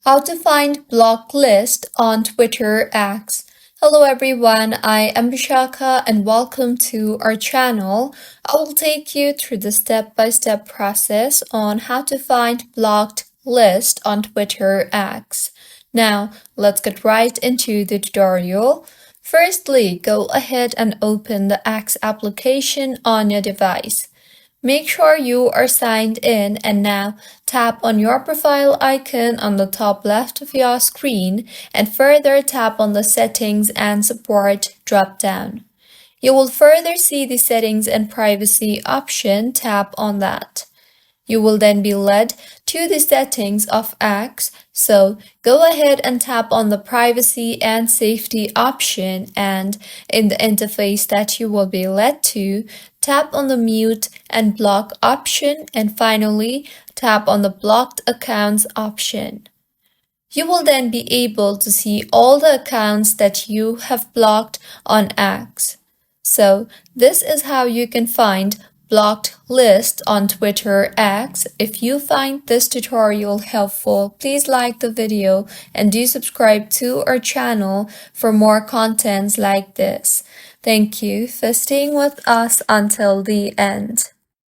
How to find block list on Twitter X. Hello everyone, I am Bishaka and welcome to our channel. I will take you through the step-by-step process on how to find blocked list on Twitter X. Now, let's get right into the tutorial. Firstly, go ahead and open the X application on your device. Make sure you are signed in and now tap on your profile icon on the top left of your screen and further tap on the Settings and Support drop-down. You will further see the Settings and Privacy option. Tap on that. You will then be led to the settings of X, so go ahead and tap on the privacy and safety option, and in the interface that you will be led to, tap on the mute and block option, and finally tap on the blocked accounts option. You will then be able to see all the accounts that you have blocked on X. So this is how you can find blocked list on Twitter X. If you find this tutorial helpful, please like the video and do subscribe to our channel for more contents like this. Thank you for staying with us until the end.